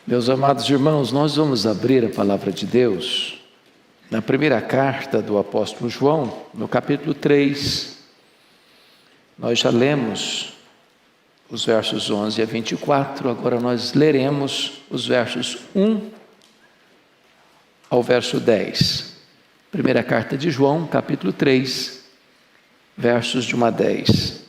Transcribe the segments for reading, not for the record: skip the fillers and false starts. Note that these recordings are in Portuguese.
Meus amados irmãos, nós vamos abrir a palavra de Deus na primeira carta do apóstolo João, no capítulo 3. Nós já lemos os versos 11 a 24, agora nós leremos os versos 1 ao verso 10. Primeira carta de João, capítulo 3, versos de 1 a 10.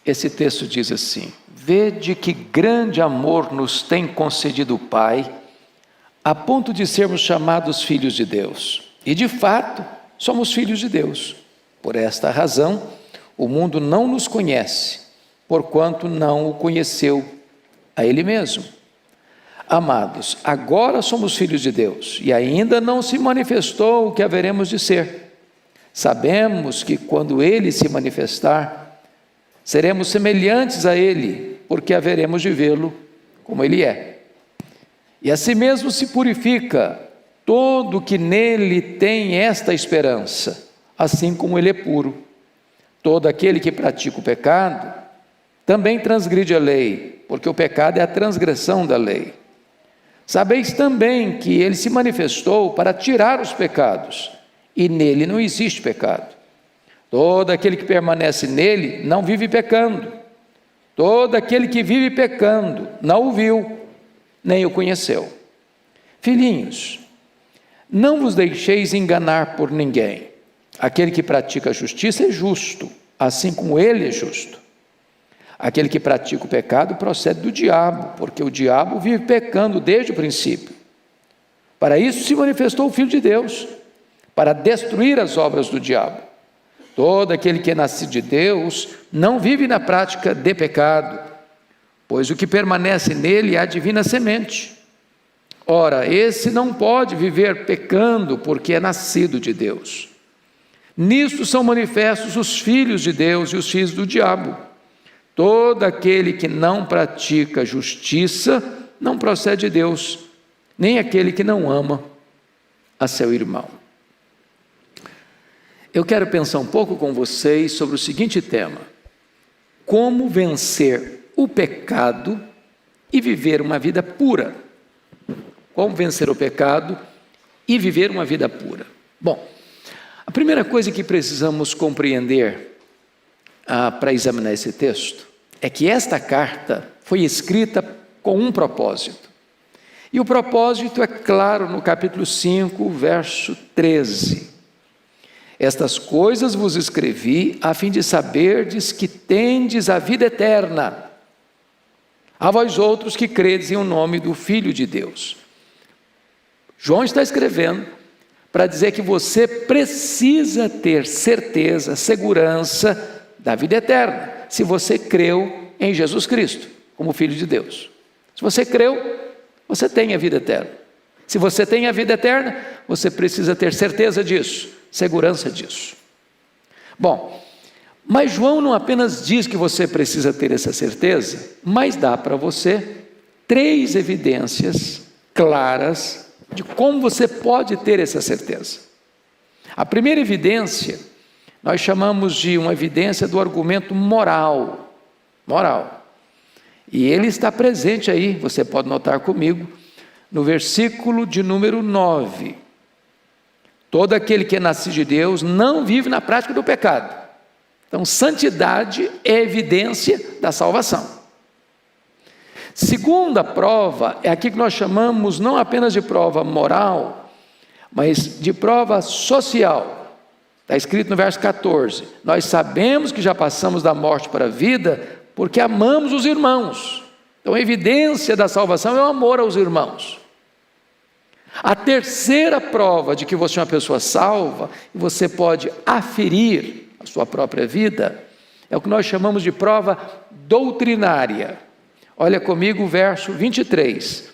Esse texto diz assim: Vede que grande amor nos tem concedido o Pai, a ponto de sermos chamados filhos de Deus. E de fato, somos filhos de Deus. Por esta razão, o mundo não nos conhece, porquanto não o conheceu a Ele mesmo. Amados, agora somos filhos de Deus, e ainda não se manifestou o que haveremos de ser. Sabemos que quando Ele se manifestar, seremos semelhantes a Ele, porque haveremos de vê-lo como Ele é. E assim mesmo se purifica todo que nele tem esta esperança, assim como Ele é puro. Todo aquele que pratica o pecado, também transgride a lei, porque o pecado é a transgressão da lei. Sabeis também que Ele se manifestou para tirar os pecados, e nele não existe pecado. Todo aquele que permanece nele não vive pecando. Todo aquele que vive pecando não o viu, nem o conheceu. Filhinhos, não vos deixeis enganar por ninguém. Aquele que pratica a justiça é justo, assim como ele é justo. Aquele que pratica o pecado procede do diabo, porque o diabo vive pecando desde o princípio. Para isso se manifestou o Filho de Deus, para destruir as obras do diabo. Todo aquele que é nascido de Deus não vive na prática de pecado, pois o que permanece nele é a divina semente. Ora, esse não pode viver pecando, porque é nascido de Deus. Nisto são manifestos os filhos de Deus e os filhos do diabo. Todo aquele que não pratica justiça não procede de Deus, nem aquele que não ama a seu irmão. Eu quero pensar um pouco com vocês sobre o seguinte tema: como vencer o pecado e viver uma vida pura. Como vencer o pecado e viver uma vida pura. Bom, a primeira coisa que precisamos compreender para examinar esse texto é que esta carta foi escrita com um propósito. E o propósito é claro no capítulo 5, verso 13. Estas coisas vos escrevi a fim de saberdes que tendes a vida eterna, a vós outros que credes em o nome do Filho de Deus. João está escrevendo para dizer que você precisa ter certeza, segurança da vida eterna, se você creu em Jesus Cristo como Filho de Deus. Se você creu, você tem a vida eterna. Se você tem a vida eterna, você precisa ter certeza disso, segurança disso. Bom, mas João não apenas diz que você precisa ter essa certeza, mas dá para você 3 evidências claras de como você pode ter essa certeza. A primeira evidência, nós chamamos de uma evidência do argumento moral. E ele está presente aí, você pode notar comigo, no versículo de número 9. Todo aquele que é nascido de Deus não vive na prática do pecado. Então, santidade é evidência da salvação. Segunda prova é aqui que nós chamamos não apenas de prova moral, mas de prova social. Está escrito no verso 14: Nós sabemos que já passamos da morte para a vida, porque amamos os irmãos. Então, a evidência da salvação é o amor aos irmãos. A terceira prova de que você é uma pessoa salva, e você pode aferir a sua própria vida, é o que nós chamamos de prova doutrinária. Olha comigo o verso 23.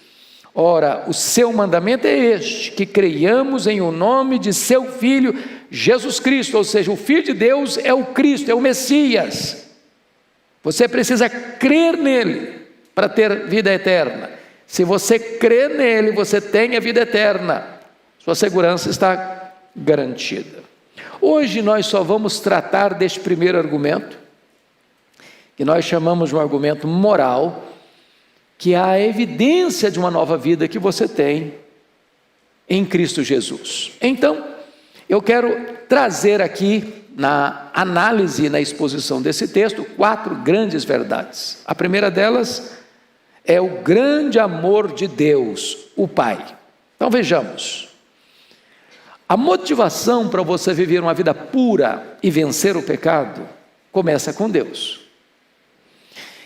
Ora, o seu mandamento é este, que creiamos em o nome de seu Filho, Jesus Cristo, ou seja, o Filho de Deus é o Cristo, é o Messias. Você precisa crer nele para ter vida eterna. Se você crê nele, você tem a vida eterna. Sua segurança está garantida. Hoje nós só vamos tratar deste primeiro argumento, que nós chamamos de um argumento moral, que é a evidência de uma nova vida que você tem em Cristo Jesus. Então, eu quero trazer aqui, na análise e na exposição desse texto, 4 grandes verdades. A primeira delas é o grande amor de Deus, o Pai. Então vejamos, a motivação para você viver uma vida pura e vencer o pecado começa com Deus.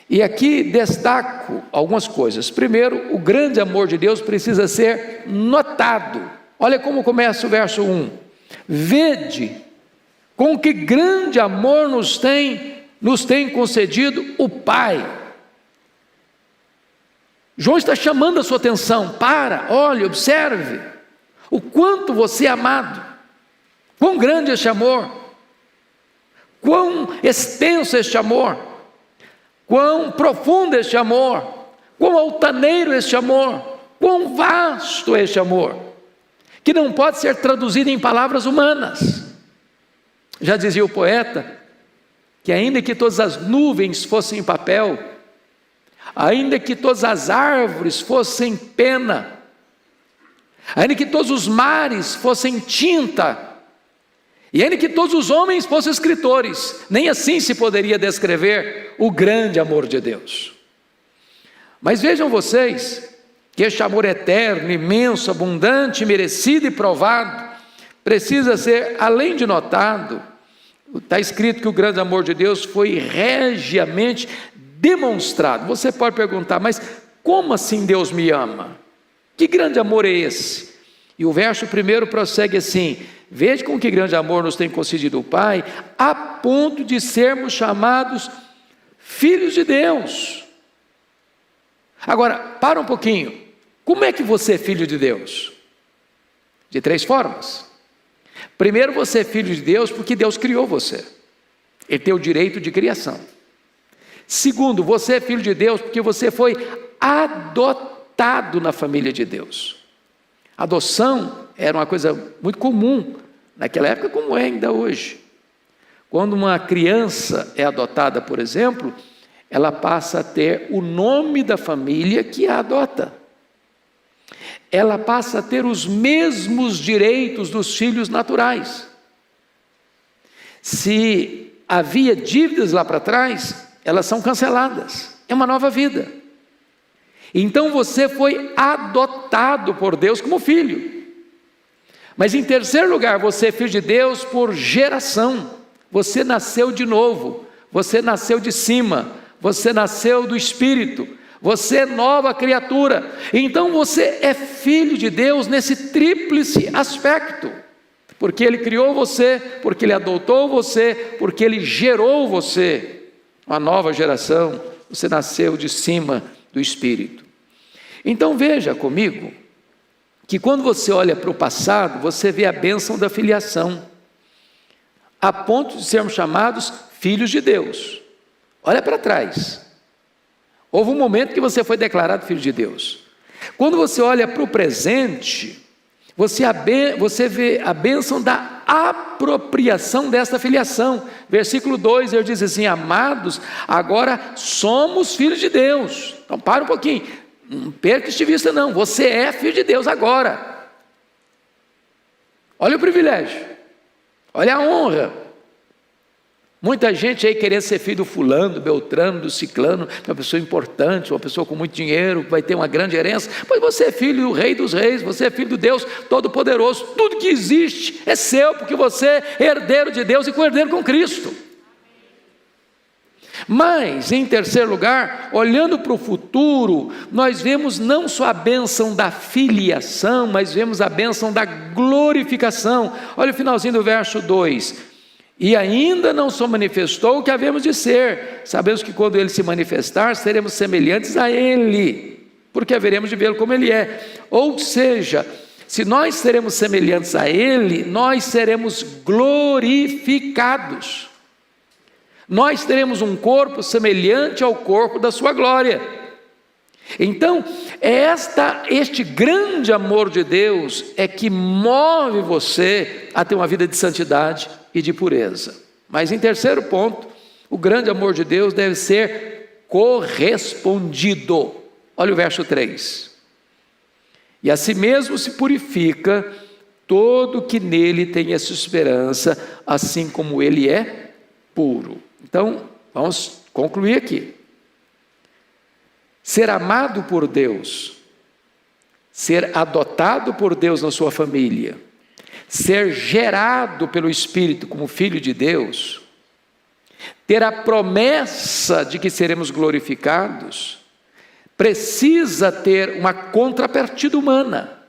E aqui destaco algumas coisas. Primeiro, o grande amor de Deus precisa ser notado. Olha como começa o verso 1. Vede com que grande amor nos tem concedido o Pai. João está chamando a sua atenção. Olhe, observe o quanto você é amado. Quão grande este amor. Quão extenso este amor. Quão profundo este amor. Quão altaneiro este amor. Quão vasto este amor, que não pode ser traduzido em palavras humanas. Já dizia o poeta, que ainda que todas as nuvens fossem papel, ainda que todas as árvores fossem pena, ainda que todos os mares fossem tinta, e ainda que todos os homens fossem escritores, nem assim se poderia descrever o grande amor de Deus. Mas vejam vocês, que este amor eterno, imenso, abundante, merecido e provado, precisa ser, além de notado, está escrito que o grande amor de Deus foi regiamente demonstrado. Você pode perguntar, mas como assim Deus me ama? Que grande amor é esse? E o verso 1 prossegue assim: veja com que grande amor nos tem concedido o Pai, a ponto de sermos chamados filhos de Deus. Agora, para um pouquinho. Como é que você é filho de Deus? De 3 formas. Primeiro, você é filho de Deus porque Deus criou você. Ele tem o direito de criação. Segundo, você é filho de Deus porque você foi adotado na família de Deus. Adoção era uma coisa muito comum naquela época, como é ainda hoje. Quando uma criança é adotada, por exemplo, ela passa a ter o nome da família que a adota. Ela passa a ter os mesmos direitos dos filhos naturais. Se havia dívidas lá para trás, elas são canceladas. É uma nova vida. Então você foi adotado por Deus como filho. Mas em terceiro lugar, você é filho de Deus por geração. Você nasceu de novo. Você nasceu de cima. Você nasceu do Espírito. Você é nova criatura. Então você é filho de Deus nesse tríplice aspecto. Porque Ele criou você, porque Ele adotou você, porque Ele gerou você. Uma nova geração, você nasceu de cima do Espírito. Então veja comigo, que quando você olha para o passado, você vê a bênção da filiação, a ponto de sermos chamados filhos de Deus. Olha para trás. Houve um momento que você foi declarado filho de Deus. Quando você olha para o presente, você vê a bênção da apropriação desta filiação. Versículo 2, ele diz assim: amados, agora somos filhos de Deus. Então para um pouquinho, não perca de vista não, você é filho de Deus agora. Olha o privilégio, olha a honra. Muita gente aí querendo ser filho do fulano, do beltrano, do ciclano, uma pessoa importante, uma pessoa com muito dinheiro, que vai ter uma grande herança. Pois você é filho do Rei dos Reis, você é filho do Deus Todo-Poderoso. Tudo que existe é seu, porque você é herdeiro de Deus e co-herdeiro com Cristo. Mas, em terceiro lugar, olhando para o futuro, nós vemos não só a bênção da filiação, mas vemos a bênção da glorificação. Olha o finalzinho do verso 2. E ainda não se manifestou o que havemos de ser. Sabemos que quando Ele se manifestar, seremos semelhantes a Ele, porque haveremos de vê-lo como Ele é. Ou seja, se nós seremos semelhantes a Ele, nós seremos glorificados. Nós teremos um corpo semelhante ao corpo da sua glória. Então, este grande amor de Deus é que move você a ter uma vida de santidade e de pureza. Mas em terceiro ponto, o grande amor de Deus deve ser correspondido. Olha o verso 3. E a si mesmo se purifica todo que nele tem essa esperança, assim como ele é puro. Então, vamos concluir aqui. Ser amado por Deus, ser adotado por Deus na sua família, ser gerado pelo Espírito como filho de Deus, ter a promessa de que seremos glorificados, precisa ter uma contrapartida humana.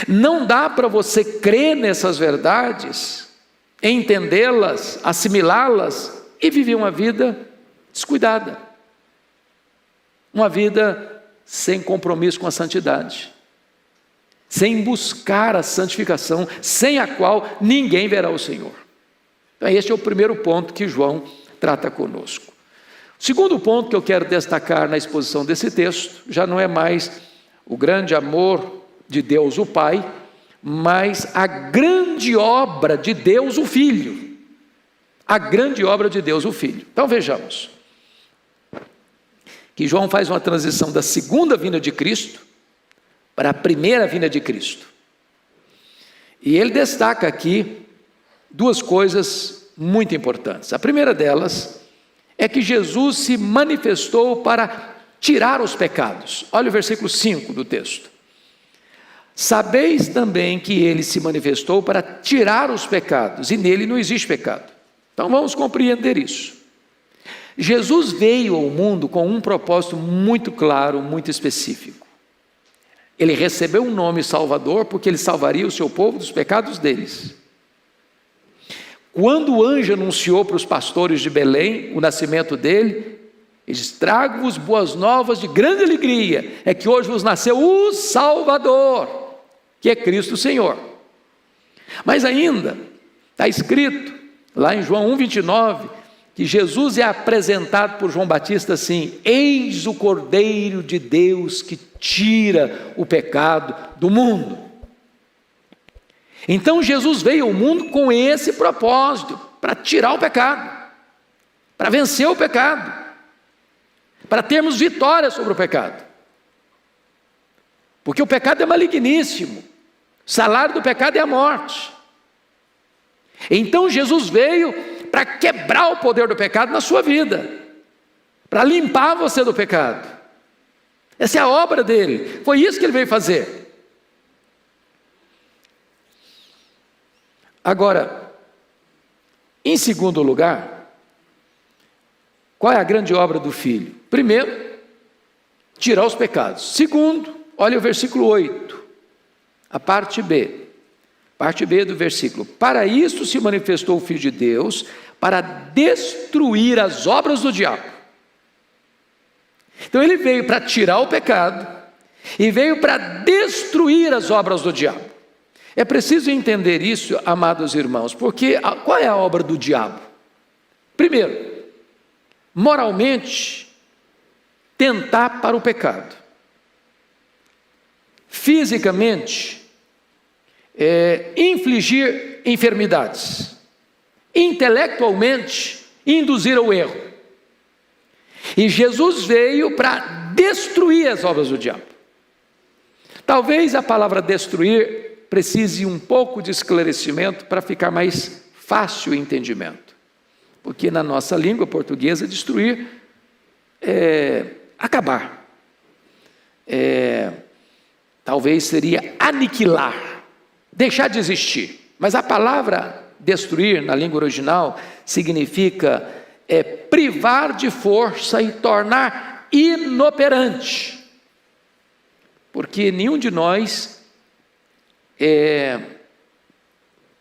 Não dá para você crer nessas verdades, entendê-las, assimilá-las e viver uma vida descuidada, uma vida sem compromisso com a santidade, sem buscar a santificação, sem a qual ninguém verá o Senhor. Então este é o primeiro ponto que João trata conosco. O segundo ponto que eu quero destacar na exposição desse texto, já não é mais o grande amor de Deus o Pai, mas a grande obra de Deus o Filho. A grande obra de Deus o Filho. Então vejamos, que João faz uma transição da segunda vinda de Cristo para a primeira vinda de Cristo. E ele destaca aqui duas coisas muito importantes. A primeira delas é que Jesus se manifestou para tirar os pecados. Olha o versículo 5 do texto. Sabeis também que ele se manifestou para tirar os pecados, e nele não existe pecado. Então vamos compreender isso. Jesus veio ao mundo com um propósito muito claro, muito específico. Ele recebeu um nome Salvador porque ele salvaria o seu povo dos pecados deles. Quando o anjo anunciou para os pastores de Belém o nascimento dele, ele disse: trago-vos boas novas de grande alegria, é que hoje vos nasceu o Salvador, que é Cristo o Senhor. Mas ainda está escrito lá em João 1,29, que Jesus é apresentado por João Batista assim: eis o Cordeiro de Deus que tira o pecado do mundo. Então Jesus veio ao mundo com esse propósito, para tirar o pecado, para vencer o pecado, para termos vitória sobre o pecado. Porque o pecado é maligníssimo, o salário do pecado é a morte. Então Jesus veio para quebrar o poder do pecado na sua vida, para limpar você do pecado. Essa é a obra dele, foi isso que ele veio fazer. Agora, em segundo lugar, qual é a grande obra do Filho? Primeiro, tirar os pecados. Segundo, olha o versículo 8, a parte B. Parte B do versículo: para isto se manifestou o Filho de Deus, para destruir as obras do diabo. Então ele veio para tirar o pecado, e veio para destruir as obras do diabo. É preciso entender isso, amados irmãos, porque qual é a obra do diabo? Primeiro, moralmente, tentar para o pecado. Fisicamente, infligir enfermidades. Intelectualmente, induzir ao erro. E Jesus veio para destruir as obras do diabo. Talvez a palavra destruir precise um pouco de esclarecimento para ficar mais fácil o entendimento. Porque na nossa língua portuguesa, destruir é acabar. Talvez seria aniquilar, deixar de existir. Mas a palavra destruir, na língua original, significa privar de força e tornar inoperante. Porque nenhum de nós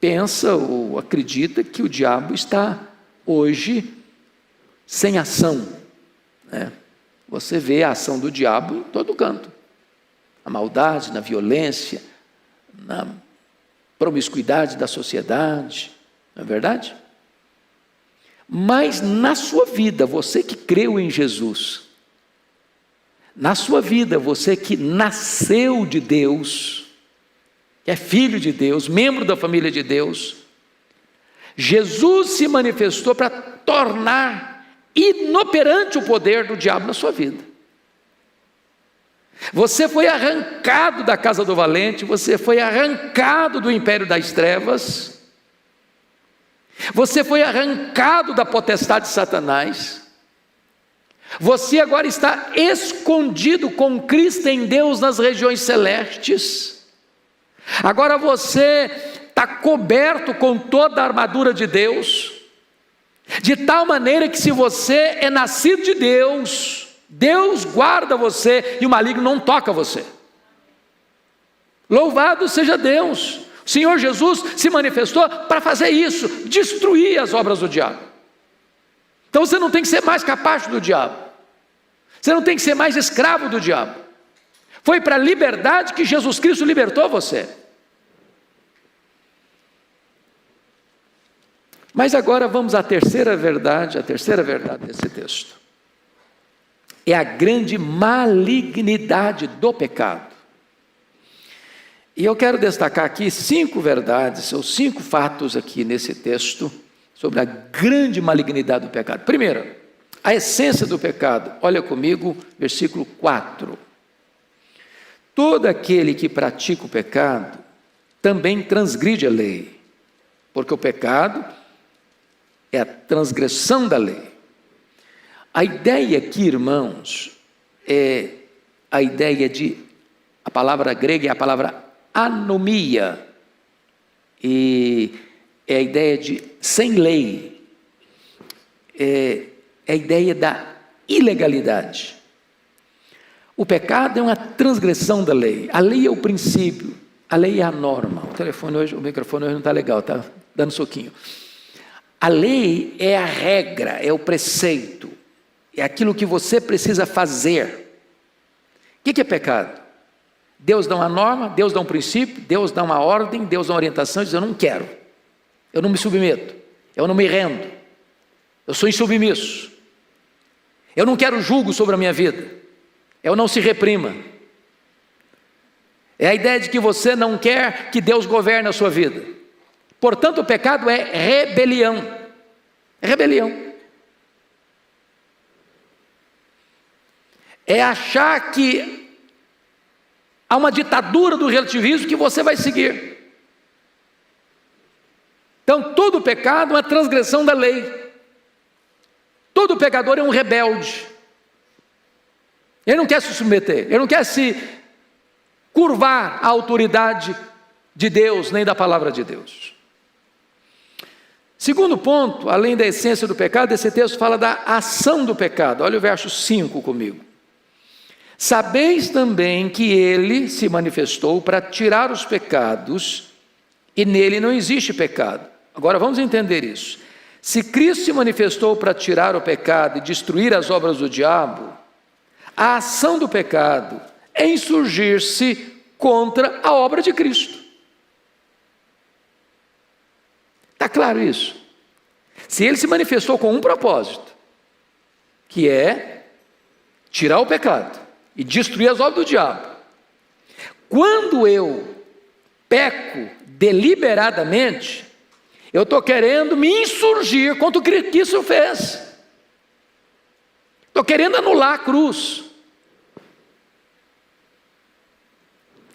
pensa ou acredita que o diabo está hoje sem ação, né? Você vê a ação do diabo em todo canto. A maldade, na violência, na promiscuidade da sociedade, não é verdade? Mas na sua vida, você que creu em Jesus, na sua vida, você que nasceu de Deus, que é filho de Deus, membro da família de Deus, Jesus se manifestou para tornar inoperante o poder do diabo na sua vida. Você foi arrancado da casa do valente, você foi arrancado do império das trevas, você foi arrancado da potestade de Satanás, você agora está escondido com Cristo em Deus nas regiões celestes, agora você está coberto com toda a armadura de Deus, de tal maneira que se você é nascido de Deus, Deus guarda você e o maligno não toca você. Louvado seja Deus. O Senhor Jesus se manifestou para fazer isso, destruir as obras do diabo. Então você não tem que ser mais capaz do diabo, você não tem que ser mais escravo do diabo. Foi para a liberdade que Jesus Cristo libertou você. Mas agora vamos à terceira verdade desse texto. É a grande malignidade do pecado. E eu quero destacar aqui 5 verdades, ou 5 fatos aqui nesse texto, sobre a grande malignidade do pecado. Primeiro, a essência do pecado. Olha comigo, versículo 4. Todo aquele que pratica o pecado, também transgride a lei, porque o pecado é a transgressão da lei. A ideia aqui, irmãos, é a ideia a palavra grega é a palavra anomia, e é a ideia de sem lei, é a ideia da ilegalidade. O pecado é uma transgressão da lei, a lei é o princípio, a lei é a norma. O microfone hoje não está legal, está dando soquinho. A lei é a regra, é o preceito, é aquilo que você precisa fazer. O que é pecado? Deus dá uma norma, Deus dá um princípio, Deus dá uma ordem, Deus dá uma orientação e diz: eu não quero, eu não me submeto, eu não me rendo, eu sou insubmisso, eu não quero julgo sobre a minha vida, eu não se reprima. É a ideia de que você não quer que Deus governe a sua vida. Portanto, o pecado é rebelião. É rebelião. É achar que há uma ditadura do relativismo que você vai seguir. Então, todo pecado é uma transgressão da lei. Todo pecador é um rebelde. Ele não quer se submeter, ele não quer se curvar à autoridade de Deus, nem da palavra de Deus. Segundo ponto, além da essência do pecado, esse texto fala da ação do pecado. Olha o verso 5 comigo. Sabeis também que ele se manifestou para tirar os pecados, e nele não existe pecado. Agora vamos entender isso. Se Cristo se manifestou para tirar o pecado e destruir as obras do diabo, a ação do pecado é insurgir-se contra a obra de Cristo. Está claro isso? Se ele se manifestou com um propósito, que é tirar o pecado e destruir as obras do diabo, quando eu peco deliberadamente, eu estou querendo me insurgir contra o que Cristo fez. Estou querendo anular a cruz.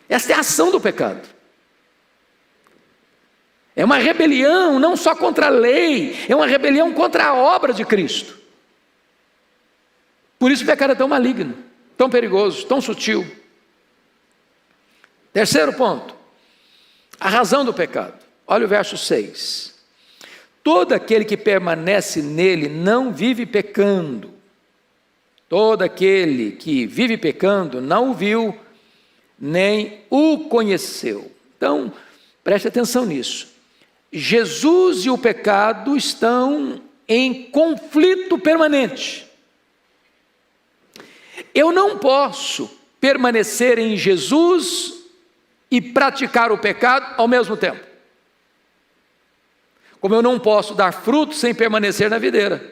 Essa é a ação do pecado. É uma rebelião não só contra a lei, é uma rebelião contra a obra de Cristo. Por isso o pecado é tão maligno, tão perigoso, tão sutil. Terceiro ponto, a razão do pecado. Olha o verso 6. Todo aquele que permanece nele não vive pecando. Todo aquele que vive pecando não o viu, nem o conheceu. Então, preste atenção nisso. Jesus e o pecado estão em conflito permanente. Eu não posso permanecer em Jesus e praticar o pecado ao mesmo tempo. Como eu não posso dar fruto sem permanecer na videira.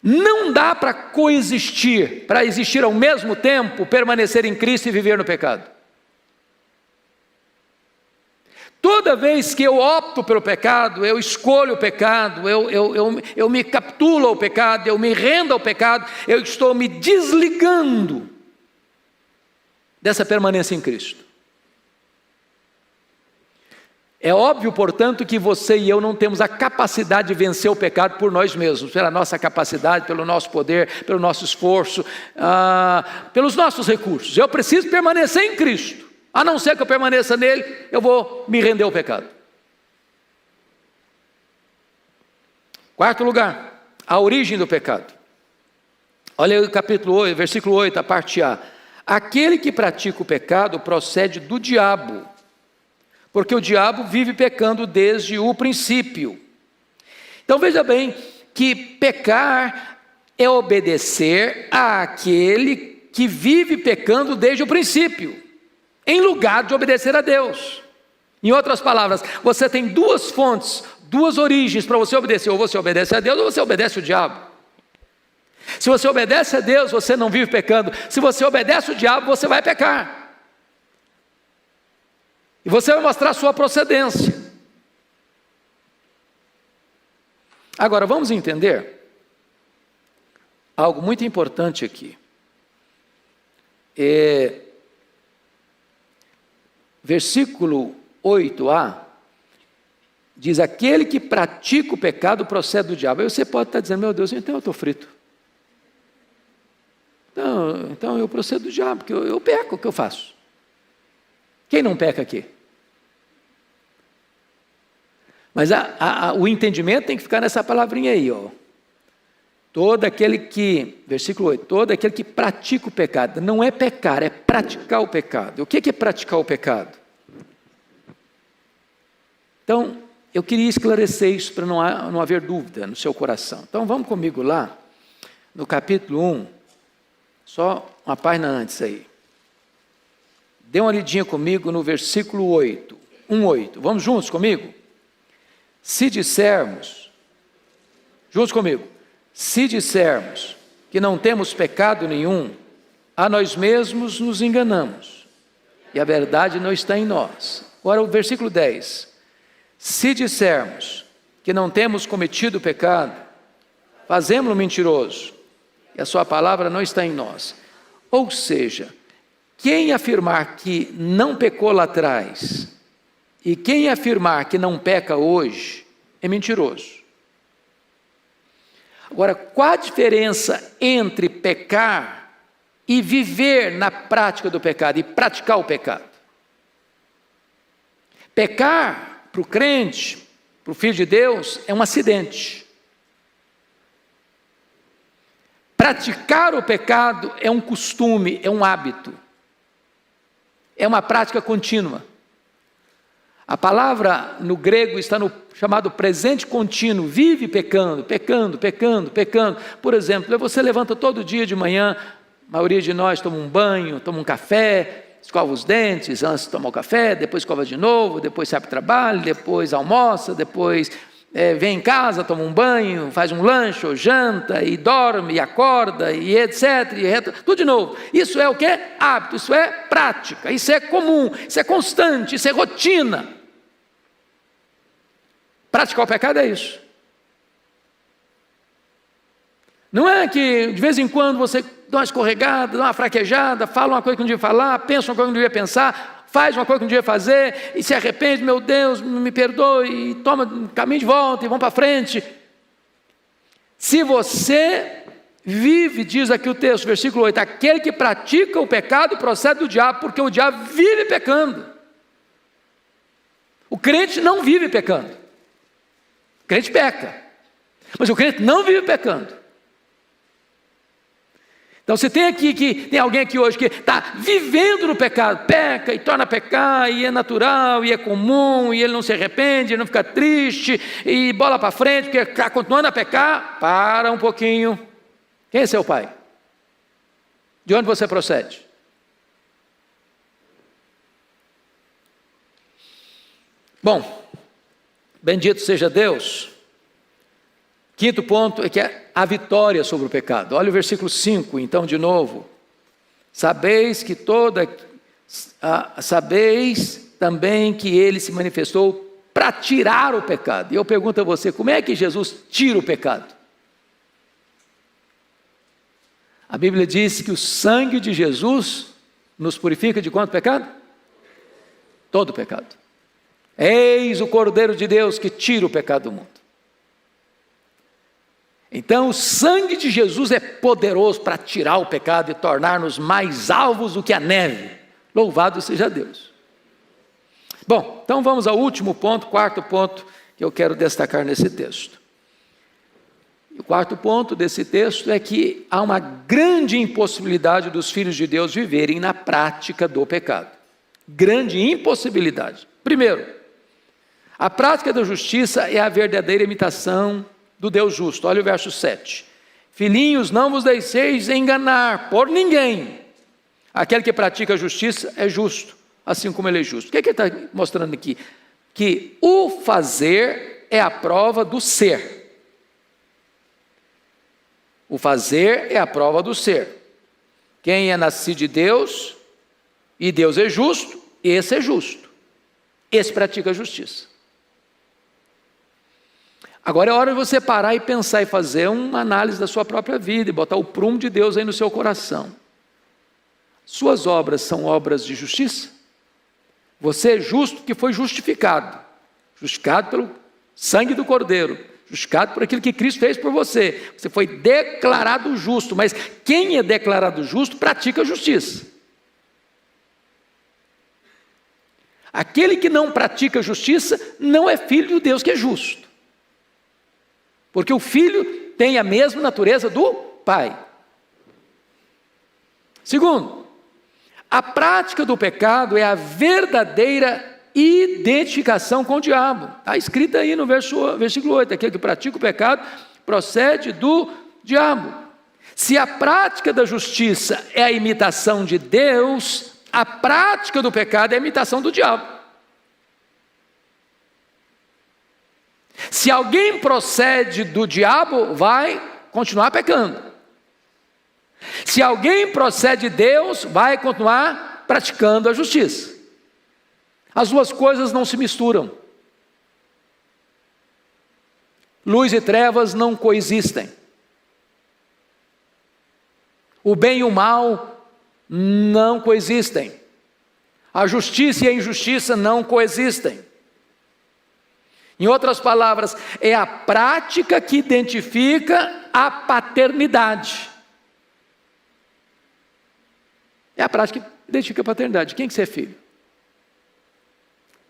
Não dá para coexistir, para existir ao mesmo tempo, permanecer em Cristo e viver no pecado. Toda vez que eu opto pelo pecado, eu escolho o pecado, eu me capitulo ao pecado, eu me rendo ao pecado, eu estou me desligando dessa permanência em Cristo. É óbvio, portanto, que você e eu não temos a capacidade de vencer o pecado por nós mesmos, pela nossa capacidade, pelo nosso poder, pelo nosso esforço, pelos nossos recursos. Eu preciso permanecer em Cristo. A não ser que eu permaneça nele, eu vou me render ao pecado. Quarto lugar, a origem do pecado. Olha aí o capítulo 8, versículo 8, a parte A. Aquele que pratica o pecado procede do diabo, porque o diabo vive pecando desde o princípio. Então veja bem que pecar é obedecer àquele que vive pecando desde o princípio, em lugar de obedecer a Deus. Em outras palavras, você tem duas fontes, duas origens para você obedecer. Ou você obedece a Deus ou você obedece o diabo. Se você obedece a Deus, você não vive pecando. Se você obedece o diabo, você vai pecar. E você vai mostrar a sua procedência. Agora, vamos entender algo muito importante aqui. Versículo 8a diz: aquele que pratica o pecado procede do diabo. Aí você pode estar dizendo: meu Deus, então eu estou frito. Então eu procedo do diabo, porque eu peco. O que eu faço? Quem não peca aqui? Mas o entendimento tem que ficar nessa palavrinha aí, ó. Todo aquele que, versículo 8, todo aquele que pratica o pecado, não é pecar, é praticar o pecado. O que é praticar o pecado? Então, eu queria esclarecer isso para não haver dúvida no seu coração. Então, vamos comigo lá, no capítulo 1, só uma página antes aí. Dê uma lidinha comigo no versículo 8, 1:8. Vamos juntos comigo? Se dissermos, juntos comigo, se dissermos que não temos pecado nenhum, a nós mesmos nos enganamos, e a verdade não está em nós. Agora o versículo 10. Se dissermos que não temos cometido pecado, fazemo-lo mentiroso, e a sua palavra não está em nós. Ou seja, quem afirmar que não pecou lá atrás, e quem afirmar que não peca hoje, é mentiroso. Agora, qual a diferença entre pecar e viver na prática do pecado, e praticar o pecado? Pecar, para o crente, para o Filho de Deus, é um acidente. Praticar o pecado é um costume, é um hábito. É uma prática contínua. A palavra no grego está no chamado presente contínuo, vive pecando, pecando, pecando, pecando. Por exemplo, você levanta todo dia de manhã, a maioria de nós toma um banho, toma um café, escova os dentes, antes de tomar o café, depois escova de novo, depois sai para o trabalho, depois almoça, depois vem em casa, toma um banho, faz um lanche ou janta, e dorme, e acorda, e etc, tudo de novo. Isso é o que? Hábito, isso é prática, isso é comum, isso é constante, isso é rotina. Praticar o pecado é isso. Não é que de vez em quando você dá uma escorregada, dá uma fraquejada, fala uma coisa que não devia falar, pensa uma coisa que não devia pensar, faz uma coisa que não devia fazer, e se arrepende, meu Deus, me perdoe, e toma um caminho de volta, e vamos para frente. Se você vive, diz aqui o texto, versículo 8, aquele que pratica o pecado procede do diabo, porque o diabo vive pecando. O crente não vive pecando. O crente peca, mas o crente não vive pecando. Então você tem tem alguém aqui hoje que está vivendo no pecado, peca e torna a pecar, e é natural, e é comum, e ele não se arrepende, ele não fica triste, e bola para frente, porque está continuando a pecar. Para um pouquinho. Quem é seu pai? De onde você procede? Bom, bendito seja Deus. Quinto ponto é que é a vitória sobre o pecado. Olha o versículo 5, então, de novo. Sabeis também que ele se manifestou para tirar o pecado. E eu pergunto a você, como é que Jesus tira o pecado? A Bíblia diz que o sangue de Jesus nos purifica de quanto pecado? Todo pecado. Eis o Cordeiro de Deus que tira o pecado do mundo. Então o sangue de Jesus é poderoso para tirar o pecado e tornar-nos mais alvos do que a neve. Louvado seja Deus. Bom, então vamos ao último ponto, quarto ponto que eu quero destacar nesse texto. O quarto ponto desse texto é que há uma grande impossibilidade dos filhos de Deus viverem na prática do pecado. Grande impossibilidade. Primeiro, a prática da justiça é a verdadeira imitação do Deus justo. Olha o verso 7. Filhinhos, não vos deixeis enganar por ninguém. Aquele que pratica a justiça é justo, assim como ele é justo. O que ele está mostrando aqui? Que o fazer é a prova do ser. O fazer é a prova do ser. Quem é nascido de Deus, e Deus é justo, esse é justo. Esse pratica a justiça. Agora é hora de você parar e pensar e fazer uma análise da sua própria vida, e botar o prumo de Deus aí no seu coração. Suas obras são obras de justiça? Você é justo porque foi justificado. Justificado pelo sangue do Cordeiro. Justificado por aquilo que Cristo fez por você. Você foi declarado justo, mas quem é declarado justo pratica a justiça. Aquele que não pratica a justiça não é filho de Deus que é justo. Porque o filho tem a mesma natureza do pai. Segundo, a prática do pecado é a verdadeira identificação com o diabo. Está escrito aí no versículo 8, aquele que pratica o pecado procede do diabo. Se a prática da justiça é a imitação de Deus, a prática do pecado é a imitação do diabo. Se alguém procede do diabo, vai continuar pecando. Se alguém procede de Deus, vai continuar praticando a justiça. As duas coisas não se misturam. Luz e trevas não coexistem. O bem e o mal não coexistem. A justiça e a injustiça não coexistem. Em outras palavras, é a prática que identifica a paternidade. É a prática que identifica a paternidade. Quem que você é filho?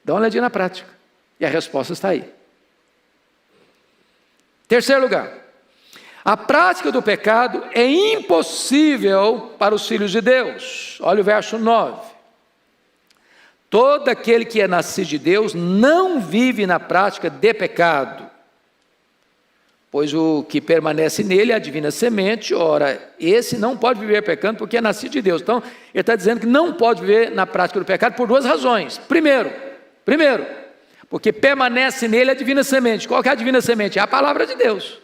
Dá uma olhadinha na prática. E a resposta está aí. Terceiro lugar. A prática do pecado é impossível para os filhos de Deus. Olha o verso 9. Todo aquele que é nascido de Deus não vive na prática de pecado, pois o que permanece nele é a divina semente. Ora, esse não pode viver pecando porque é nascido de Deus. Então, ele está dizendo que não pode viver na prática do pecado por duas razões. Primeiro, porque permanece nele a divina semente. Qual que é a divina semente? É a palavra de Deus.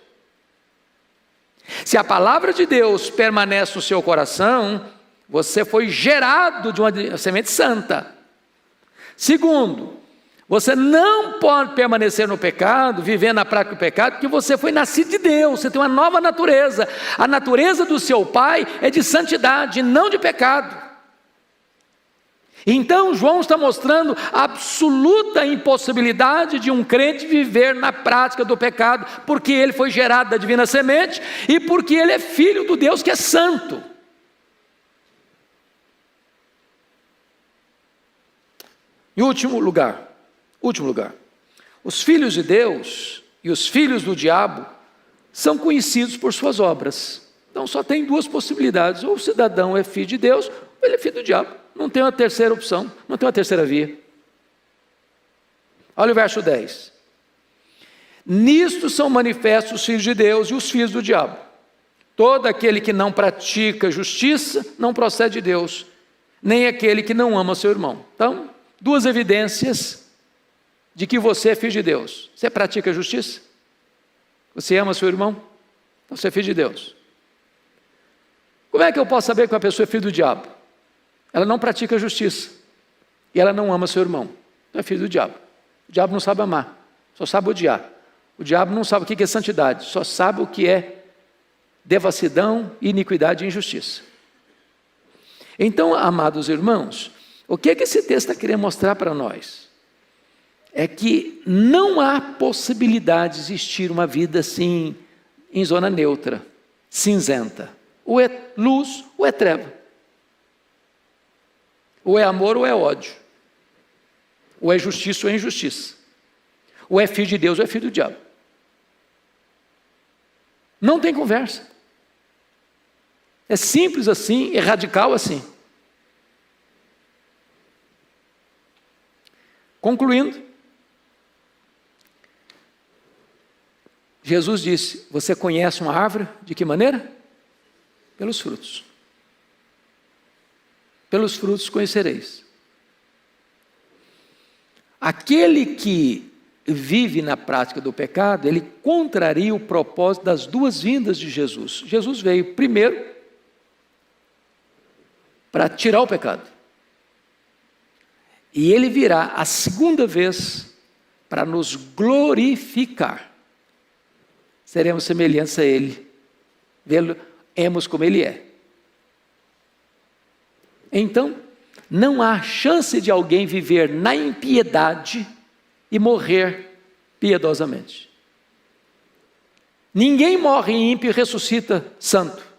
Se a palavra de Deus permanece no seu coração, você foi gerado de uma semente santa. Segundo, você não pode permanecer no pecado, viver na prática do pecado, porque você foi nascido de Deus, você tem uma nova natureza. A natureza do seu pai é de santidade, não de pecado. Então João está mostrando a absoluta impossibilidade de um crente viver na prática do pecado, porque ele foi gerado da divina semente e porque ele é filho do Deus que é santo. Em último lugar, os filhos de Deus e os filhos do diabo são conhecidos por suas obras. Então só tem duas possibilidades: ou o cidadão é filho de Deus, ou ele é filho do diabo. Não tem uma terceira opção, não tem uma terceira via. Olha o verso 10. Nisto são manifestos os filhos de Deus e os filhos do diabo. Todo aquele que não pratica justiça não procede de Deus, nem aquele que não ama seu irmão. Então, duas evidências de que você é filho de Deus. Você pratica justiça? Você ama seu irmão? Então você é filho de Deus. Como é que eu posso saber que uma pessoa é filho do diabo? Ela não pratica justiça. e ela não ama seu irmão, então é filho do diabo. O diabo não sabe amar, só sabe odiar. O diabo não sabe o que é santidade, só sabe o que é devassidão, iniquidade e injustiça. Então, amados irmãos, o que esse texto está querendo mostrar para nós? É que não há possibilidade de existir uma vida assim, em zona neutra, cinzenta. Ou é luz ou é treva. Ou é amor ou é ódio. Ou é justiça ou é injustiça. Ou é filho de Deus ou é filho do diabo. Não tem conversa. É simples assim, é radical assim. Concluindo, Jesus disse: você conhece uma árvore de que maneira? Pelos frutos. Pelos frutos conhecereis. Aquele que vive na prática do pecado, ele contraria o propósito das duas vindas de Jesus. Jesus veio primeiro para tirar o pecado. E ele virá a segunda vez para nos glorificar. Seremos semelhantes a ele, vê-lo-emos como ele é. Então, não há chance de alguém viver na impiedade e morrer piedosamente. Ninguém morre ímpio e ressuscita santo.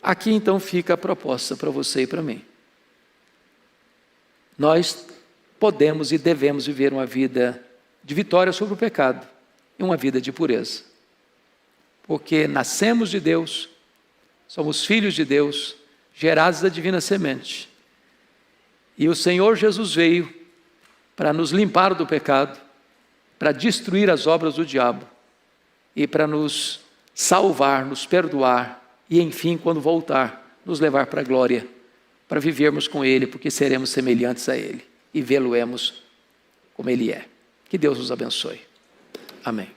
Aqui então fica a proposta para você e para mim. Nós podemos e devemos viver uma vida de vitória sobre o pecado e uma vida de pureza. Porque nascemos de Deus, somos filhos de Deus, gerados da divina semente. E o Senhor Jesus veio para nos limpar do pecado, para destruir as obras do diabo e para nos salvar, nos perdoar e, enfim, quando voltar, nos levar para a glória, para vivermos com Ele, porque seremos semelhantes a Ele e vê-lo-emos como Ele é. Que Deus nos abençoe. Amém.